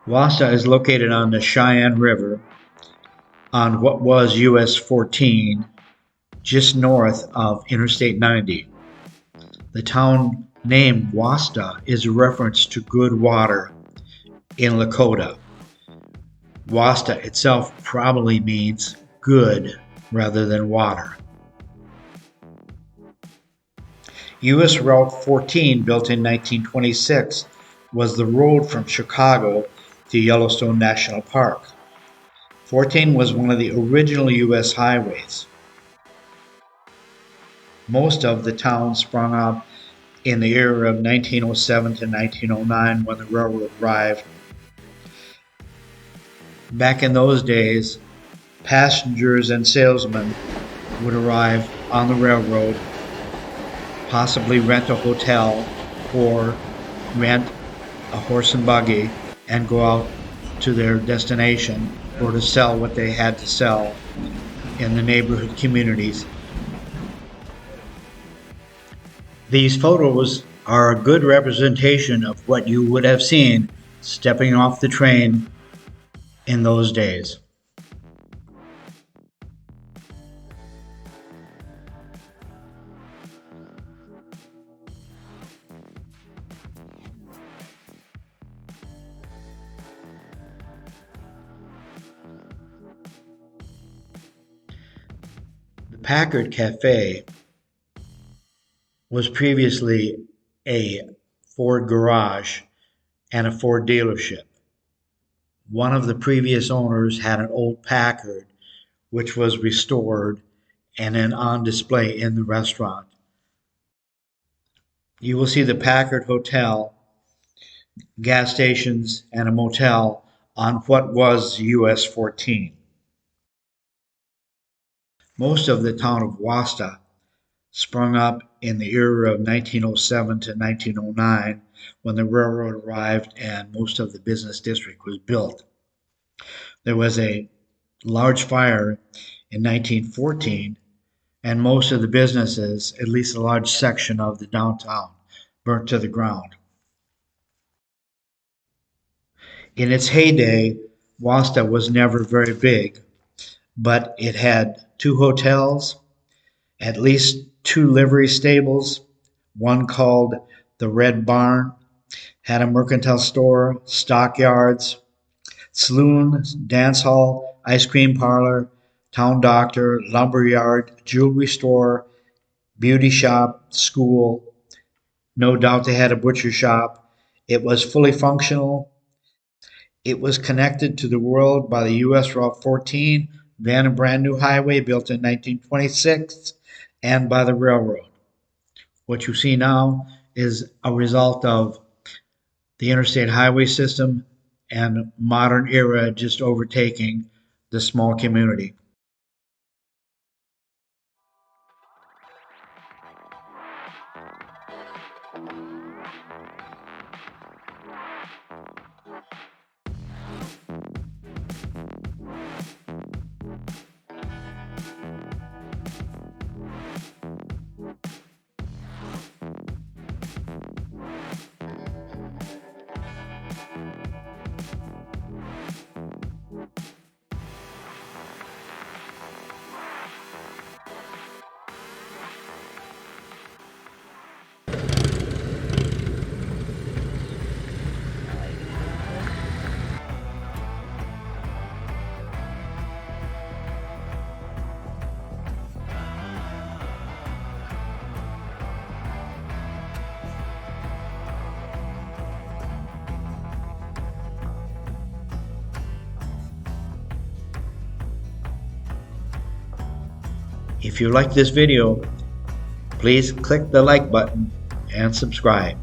Wasta is located on the Cheyenne River on what was US 14, just north of Interstate 90. The town name Wasta is a reference to good water in Lakota. Wasta itself probably means good rather than water. US Route 14, built in 1926, was the road from Chicago to Yellowstone National Park. 14 was one of the original US highways. Most of the town sprung up in the era of 1907 to 1909 when the railroad arrived. Back in those days, passengers and salesmen would arrive on the railroad, possibly rent a hotel or rent a horse and buggy and go out to their destination or to sell what they had to sell in the neighborhood communities. These photos are a good representation of what you would have seen stepping off the train in those days. The Packard Cafe was previously a Ford garage and a Ford dealership. One of the previous owners had an old Packard, which was restored and then on display in the restaurant. You will see the Packard Hotel, gas stations, and a motel on what was US 14. Most of the town of Wasta sprung up in the era of 1907 to 1909 when the railroad arrived and most of the business district was built. There was a large fire in 1914 and most of the businesses, at least a large section of the downtown, burnt to the ground. In its heyday, Wasta was never very big, but it had 2 hotels, at least 2 livery stables, one called the Red Barn, had a mercantile store, stockyards, saloon, dance hall, ice cream parlor, town doctor, lumber yard, jewelry store, beauty shop, school. No doubt they had a butcher shop. It was fully functional. It was connected to the world by the US Route 14, then a brand new highway built in 1926, and by the railroad. What you see now is a result of the interstate highway system and modern era just overtaking the small community. If you like this video, please click the like button and subscribe.